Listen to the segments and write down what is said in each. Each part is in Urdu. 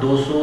200,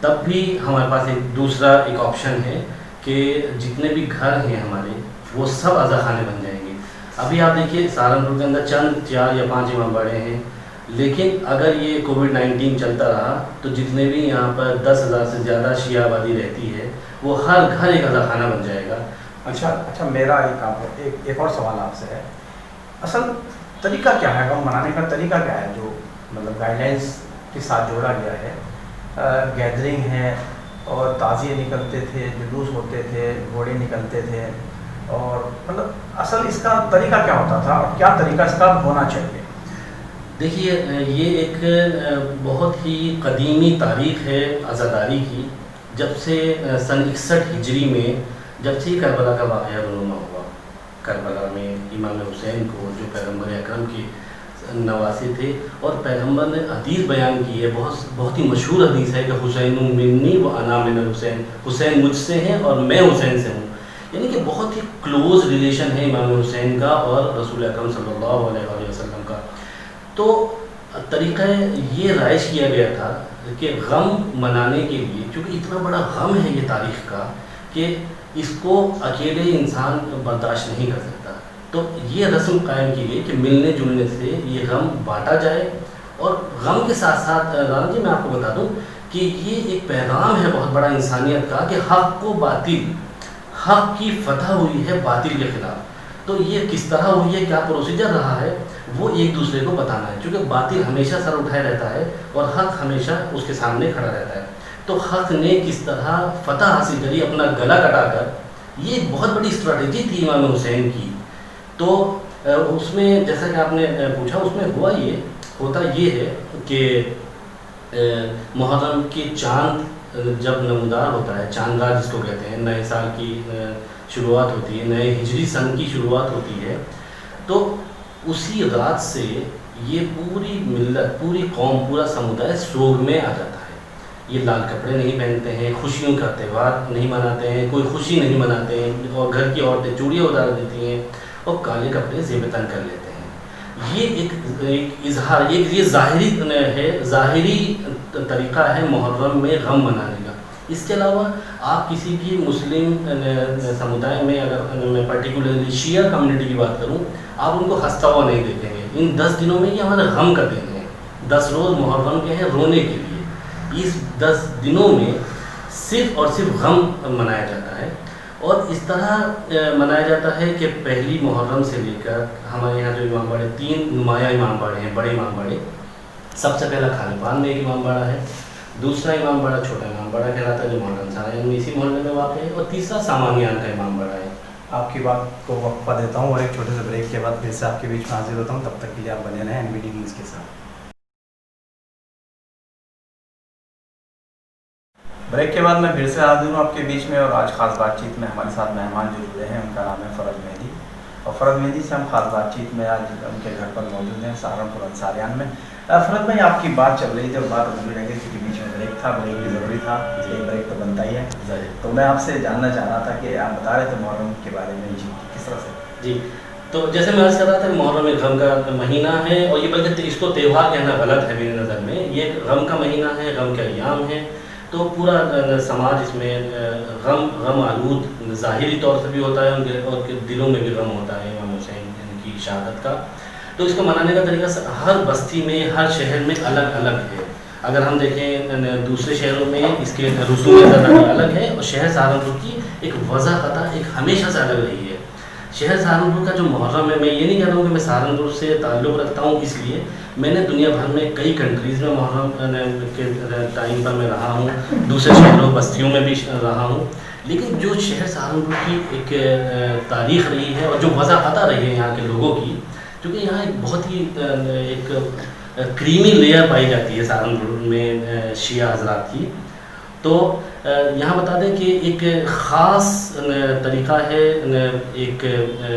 تب بھی ہمارے پاس ایک دوسرا ایک آپشن ہے کہ جتنے بھی گھر ہیں ہمارے وہ سب عزا خانے بن جائیں گے. ابھی آپ دیکھیے سہارنپور کے اندر چند 4 یا 5 امام باڑے ہیں، لیکن اگر یہ کووڈ-19 چلتا رہا تو جتنے بھی یہاں پر 10,000 سے زیادہ شیعہ آبادی رہتی ہے وہ ہر گھر ایک عزا خانہ بن جائے گا. اچھا میرا ایک اور سوال آپ سے ہے، اصل طریقہ کیا ہے غم منانے کا؟ طریقہ کیا ہے جو مطلب گائیڈ لائنس کے ساتھ جوڑا گیا ہے؟ گیدرنگ ہے اور تعزیے نکلتے تھے، جلوس ہوتے تھے، گھوڑے نکلتے تھے، اور مطلب اصل اس کا طریقہ کیا ہوتا تھا اور کیا طریقہ اس کا ہونا چاہیے؟ دیکھیے یہ ایک بہت ہی قدیمی تاریخ ہے عزاداری کی. جب سے سن 61 ہجری میں جب سے کربلا کا واقعہ رونما ہوا، کربلا میں امام حسین کو جو پیغمبر اکرم کے نواسے تھے، اور پیغمبر نے حدیث بیان کی ہے، بہت ہی مشہور حدیث ہے کہ حسین منی و انا من الحسین، حسین مجھ سے ہیں اور میں حسین سے ہوں. یعنی کہ بہت ہی کلوز ریلیشن ہے امام حسین کا اور رسول اکرم صلی اللہ علیہ وسلم کا. تو طریقہ یہ رائج کیا گیا تھا کہ غم منانے کے لیے، چونکہ اتنا بڑا غم ہے یہ تاریخ کا کہ اس کو اکیلے انسان برداشت نہیں کر سکتا، تو یہ رسم قائم کی گئی کہ ملنے جلنے سے یہ غم بانٹا جائے. اور غم کے ساتھ ساتھ رانا جی میں آپ کو بتا دوں کہ یہ ایک پیغام ہے بہت بڑا انسانیت کا کہ حق کی فتح ہوئی ہے باطل کے خلاف. تو یہ کس طرح ہوئی ہے، کیا پروسیجر رہا ہے، وہ ایک دوسرے کو بتانا ہے، چونکہ باطل ہمیشہ سر اٹھائے رہتا ہے اور حق ہمیشہ اس کے سامنے کھڑا رہتا ہے. تو حق نے کس طرح فتح حاصل کری اپنا گلا کٹا کر، یہ ایک بہت بڑی اسٹریٹجی تھی امام حسین کی. تو اس میں جیسا کہ آپ نے پوچھا، اس میں ہوتا یہ ہے کہ محرم کے چاند جب نمودار ہوتا ہے، چاند رات جس کو کہتے ہیں، نئے سال کی شروعات ہوتی ہے، نئے ہجری سن کی شروعات ہوتی ہے، تو اسی رات سے یہ پوری ملت، پوری قوم، پورا سمودائے سوگ میں آ جاتا ہے. یہ لال کپڑے نہیں پہنتے ہیں، خوشیوں کا تہوار نہیں مناتے ہیں، کوئی خوشی نہیں مناتے ہیں، اور گھر کی عورتیں چوڑیاں اتار دیتی ہیں اور کالے کپڑے زیب تن کر لیتے ہیں. یہ ایک اظہار، یہ ظاہری ہے، ظاہری طریقہ ہے محرم میں غم منانے کا. اس کے علاوہ آپ کسی بھی مسلم سمودائے میں، اگر میں پرٹیکولرلی شیعہ کمیونٹی کی بات کروں، آپ ان کو ہنستا ہوا نہیں دیکھیں گے. ان 10 دنوں میں یہ ہمارے غم کا دن ہے. 10 روز محرم کے ہیں رونے کے لیے. اس 10 دنوں میں صرف اور صرف غم منایا جاتا ہے. اور اس طرح منایا جاتا ہے کہ پہلی محرم سے لے کر ہمارے یہاں جو امام باڑے، 3 نمایاں امام باڑے ہیں، بڑے امام باڑے. سب سے پہلا کھانپان میں ایک امام باڑا ہے، دوسرا امام باڑا چھوٹا امام باڑا کہلاتا ہے جو ماڈرن سرائن میں اسی محلے میں واقع ہے، اور تیسرا سامانیان کا امام باڑا ہے. آپ کی بات کو وقفہ دیتا ہوں اور ایک چھوٹے سے بریک کے بعد پھر سے آپ کے بیچ میں حاضر ہوتا ہوں. تب تک کے لیے آپ بنے رہیں NBD نیوز کے ساتھ. بریک کے بعد میں پھر سے حاضر ہوں آپ کے بیچ میں، اور آج خاص بات چیت میں ہمارے ساتھ مہمان جو جڑے ہیں ان کا نام ہے فرد مہدی، اور فرد مہدی سے ہم خاص بات چیت میں آج ان کے گھر پر موجود ہیں سہارنپور انصاریان میں. فرد بھائی، آپ کی بات چل رہی تھی اور بات ادھوری رہ گئی کیونکہ بیچ میں بریک تھا، بریک بھی ضروری تھا، ایک بریک تو بنتا ہی ہے. تو میں آپ سے جاننا چاہ رہا تھا کہ آپ بتا رہے تھے محرم کے بارے میں، کس طرح سے؟ جی، تو جیسے میں عرض کر رہا تھا کہ محرم ایک غم کا مہینہ ہے، اور یہ بلکہ اس کو تہوار کہنا غلط ہے میری نظر میں. یہ ایک غم کا مہینہ ہے، غم کے ایام ہیں. تو پورا سماج اس میں غم آلود ظاہری طور سے بھی ہوتا ہے، ان کے اور دلوں میں بھی غم ہوتا ہے امام حسین کی شہادت کا. تو اس کو منانے کا طریقہ ہر بستی میں، ہر شہر میں الگ الگ ہے. اگر ہم دیکھیں دوسرے شہروں میں اس کے رسومات الگ ہے، اور شہر سہارنپور کی ایک وضاحت ایک ہمیشہ سے الگ رہی ہے. شہر سہارنپور کا جو محرم ہے، میں یہ نہیں کہہ رہا ہوں کہ میں سہارنپور سے تعلق رکھتا ہوں، اس لیے میں نے دنیا بھر میں کئی کنٹریز میں محرم کے ٹائم پر میں رہا ہوں، دوسرے شہروں بستیوں میں بھی رہا ہوں. لیکن جو شہر سہارنپور کی ایک تاریخ رہی ہے اور جو وضاحت رہی ہے یہاں کے لوگوں کی، کیونکہ یہاں ایک بہت ہی ایک کریمی لیئر پائی جاتی ہے سہارنپور میں شیعہ حضرات کی. تو یہاں بتا دیں کہ ایک خاص طریقہ ہے، ایک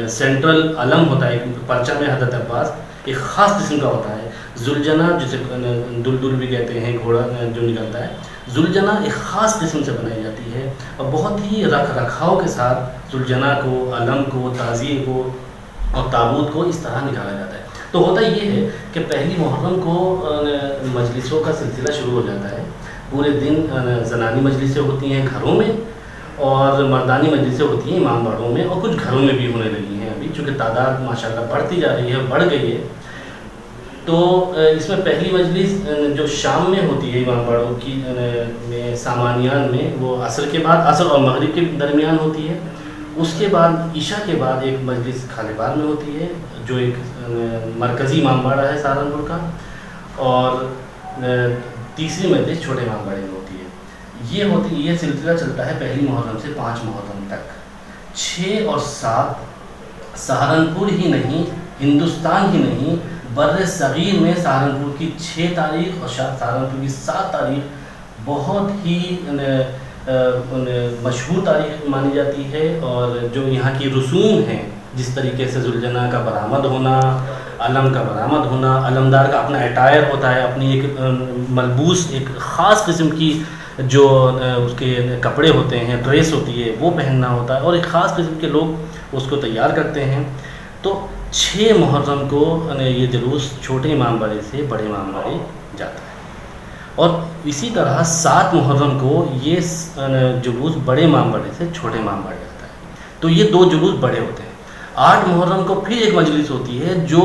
سینٹرل علم ہوتا ہے، ایک پرچم ہے حضرت عباس، ایک خاص قسم کا ہوتا ہے. زلجنا جسے دلدل بھی کہتے ہیں، گھوڑا جو نکلتا ہے، زلجنا ایک خاص قسم سے بنائی جاتی ہے، اور بہت ہی رکھ رکھاؤ کے ساتھ زلجنا کو، علم کو، تعزیے کو اور تابوت کو اس طرح نکالا جاتا ہے. تو ہوتا یہ ہے کہ پہلی محرم کو مجلسوں کا سلسلہ شروع ہو جاتا ہے. پورے دن زنانی مجلسیں ہوتی ہیں گھروں میں اور مردانی مجلسیں ہوتی ہیں امام باڑوں میں، اور کچھ گھروں میں بھی ہونے لگی ہیں ابھی، چونکہ تعداد ماشاءاللہ بڑھتی جا رہی ہے، بڑھ گئی ہے۔ تو اس میں پہلی مجلس جو شام میں ہوتی ہے امام باڑوں کی میں سامانیان میں، وہ عصر کے بعد، عصر اور مغرب کے درمیان ہوتی ہے۔ اس کے بعد عشاء کے بعد ایک مجلس کھالبار میں ہوتی ہے، جو ایک مرکزی امام باڑہ ہے سہارنپور کا، اور تیسری مجلس چھوٹے امام باڑے میں ہوتی ہے۔ یہ سلسلہ چلتا ہے پہلی محرم سے 5 محرم تک۔ 6 اور 7 سہارنپور ہی نہیں، ہندوستان ہی نہیں، بر صغیر میں سہارنپور کی 6 تاریخ اور سہارنپور کی 7 تاریخ بہت ہی مشہور تاریخ مانی جاتی ہے، اور جو یہاں کی رسوم ہیں، جس طریقے سے ذوالجناح کا برآمد ہونا، علم کا برآمد ہونا، علمدار کا اپنا اٹائر ہوتا ہے، اپنی ایک ملبوس ایک خاص قسم کی جو اس کے کپڑے ہوتے ہیں، ڈریس ہوتی ہے، وہ پہننا ہوتا ہے، اور ایک خاص قسم کے لوگ اس کو تیار کرتے ہیں۔ تو 6 محرم کو یہ جلوس چھوٹے امام باڑے سے بڑے امام باڑے جاتا ہے، اور اسی طرح 7 محرم کو یہ جلوس بڑے امام باڑے سے چھوٹے امام باڑے جاتا ہے۔ تو یہ 2 جلوس بڑے ہوتے ہیں۔ 8 محرم کو پھر ایک مجلس ہوتی ہے جو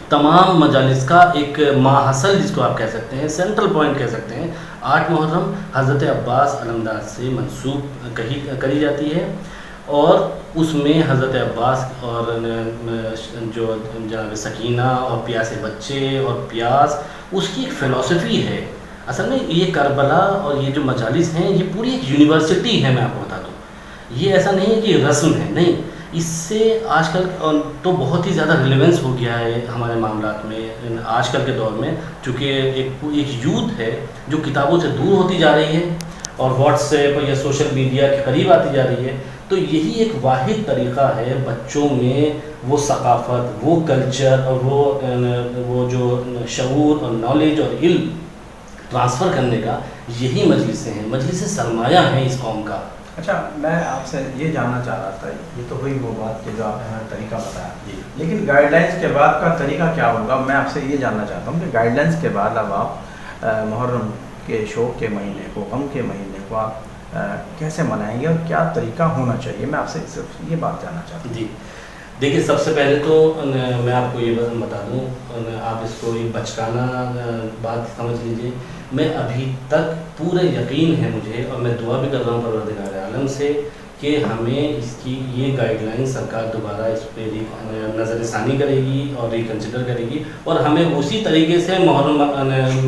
تمام مجالس کا ایک ماحصل، جس کو آپ کہہ سکتے ہیں، سینٹرل پوائنٹ کہہ سکتے ہیں۔ 8 محرم حضرت عباس علمدار سے منسوب کری جاتی ہے، اور اس میں حضرت عباس اور جو جناب سکینہ اور پیاسے بچے اور پیاس، اس کی ایک فلسفی ہے۔ اصل میں یہ کربلا اور یہ جو مجالس ہیں، یہ پوری ایک یونیورسٹی ہے، میں آپ کو بتا دوں۔ یہ ایسا نہیں ہے کہ یہ رسم ہے، نہیں، اس سے آج کل تو بہت ہی زیادہ ریلیونس ہو گیا ہے ہمارے معاملات میں آج کل کے دور میں، چونکہ ایک یوتھ ہے جو کتابوں سے دور ہوتی جا رہی ہے اور واٹس ایپ یا سوشل میڈیا کے قریب آتی جا رہی ہے۔ تو یہی ایک واحد طریقہ ہے بچوں میں وہ ثقافت، وہ کلچر اور وہ جو شعور اور نالج اور علم ٹرانسفر کرنے کا، یہی مجلسیں ہیں، مجلس سرمایہ ہیں اس قوم کا۔ اچھا، میں آپ سے یہ جاننا چاہ رہا تھا، یہ تو ہوئی وہ بات کہ جو آپ نے ہمیں طریقہ بتایا جی، لیکن گائیڈ لائنس کے بعد کا طریقہ کیا ہوگا؟ میں آپ سے یہ جاننا چاہتا ہوں کہ گائیڈ لائنس کے بعد اب آپ محرم کے شوق کے مہینے کو، غم کے مہینے کو آپ کیسے منائیں گے اور کیا طریقہ ہونا چاہیے؟ میں آپ سے صرف یہ بات جاننا چاہتا ہوں۔ جی دیکھیے، سب سے پہلے تو میں آپ کو یہ بتا دوں، آپ اس کو ایک بچکانہ بات سمجھ لیجیے، میں ابھی تک پورے یقین ہے مجھے، اور میں دعا بھی کر رہا ہوں پروردگار عالم سے کہ ہمیں اس کی یہ گائیڈ لائن سرکار دوبارہ اس پہ نظر ثانی کرے گی اور ریکنسیڈر کرے گی، اور ہمیں اسی طریقے سے محرم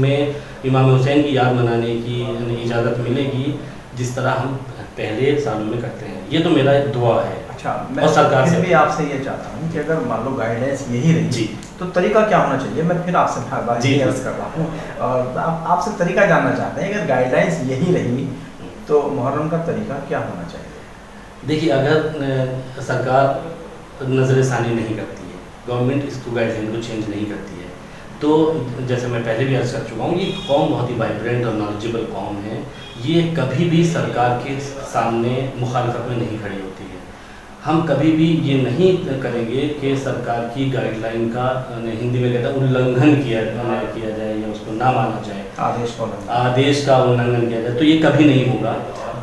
میں امام حسین کی یاد منانے کی اجازت ملے گی جس طرح ہم پہلے سالوں میں کرتے ہیں۔ یہ تو میرا ایک دعا ہے۔ اچھا، میں پھر بھی آپ سے یہ چاہتا ہوں کہ اگر مان لو گائیڈ لائنس یہی رہی جی تو طریقہ کیا ہونا چاہیے؟ میں پھر آپ سے بات یہ عرض کر رہا ہوں اور آپ سے طریقہ جاننا چاہتے ہیں، اگر گائیڈ لائنس یہی رہی تو محرم کا طریقہ کیا ہونا چاہیے؟ دیکھیے، اگر سرکار نظر ثانی نہیں کرتی ہے، گورنمنٹ اس کو گائیڈ لائن کو چینج نہیں کرتی ہے، تو جیسے میں پہلے بھی عرض کر چکا ہوں، یہ قوم بہت ہی وائبرنٹ اور نالجبل قوم ہے، یہ کبھی بھی سرکار کے سامنے مخالفت میں نہیں کھڑی ہوتی ہے۔ ہم کبھی بھی یہ نہیں کریں گے کہ سرکار کی گائیڈ لائن کا ہندی میں کہتا ہے النگھن کیا جائے یا اس کو نہ مانا جائے، آدیش کا النگھن کیا جائے، تو یہ کبھی نہیں ہوگا۔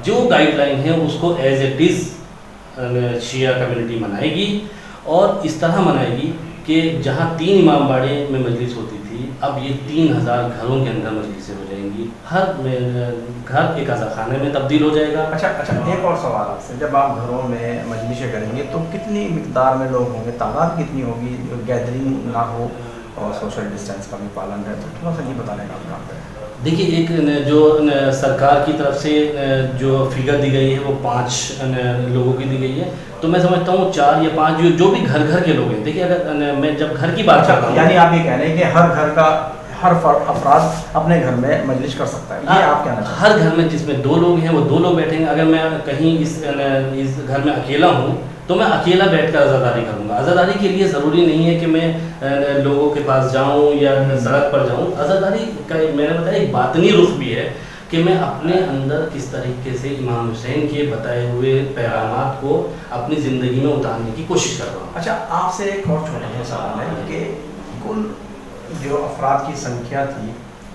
جو گائیڈ لائن ہے اس کو as it is Shia community منائے گی، اور اس طرح منائے گی کہ جہاں 3 امام باڑے میں مجلس ہوتی تھی، اب یہ 3000 گھروں کے اندر مجلسیں ہو جائیں گی، ہر گھر ایک عزا خانے میں تبدیل ہو جائے گا۔ اچھا، ایک اور سوال آپ سے، جب آپ گھروں میں مجلسیں کریں گے تو کتنی مقدار میں لوگ ہوں گے؟ تعداد کتنی ہوگی؟ گیدرنگ نہ ہو اور سوشل ڈسٹینس کا بھی پالن ہے، تو تھوڑا سا یہ بتانے کا کام کریں۔ دیکھیے، ایک جو سرکار کی طرف سے جو فگر دی گئی ہے وہ 5 لوگوں کی دی گئی ہے، تو میں سمجھتا ہوں 4 یا 5 جو بھی گھر کے لوگ ہیں۔ دیکھیے، اگر میں جب گھر کی بات کرتا ہوں، یعنی آپ یہ کہہ رہے ہیں کہ ہر گھر کا ہر افراد اپنے گھر میں مجلس کر سکتا ہے، یہ آپ کہنا چاہتے ہیں؟ ہر گھر میں جس میں 2 لوگ ہیں وہ 2 لوگ بیٹھیں گے۔ اگر میں کہیں اس گھر میں اکیلا ہوں تو میں اکیلا بیٹھ کر عزاداری کروں گا۔ عزاداری کے لیے ضروری نہیں ہے کہ میں لوگوں کے پاس جاؤں یا سڑک پر جاؤں۔ عزاداری کا میں نے بتایا ایک باطنی رخ بھی ہے کہ میں اپنے اندر کس طریقے سے امام حسین کے بتائے ہوئے پیغامات کو اپنی زندگی میں اتارنے کی کوشش کر رہا ہوں۔ اچھا، آپ سے ایک اور چھوٹا سا سوال ہے کہ کل جو افراد کی سنکھیا تھی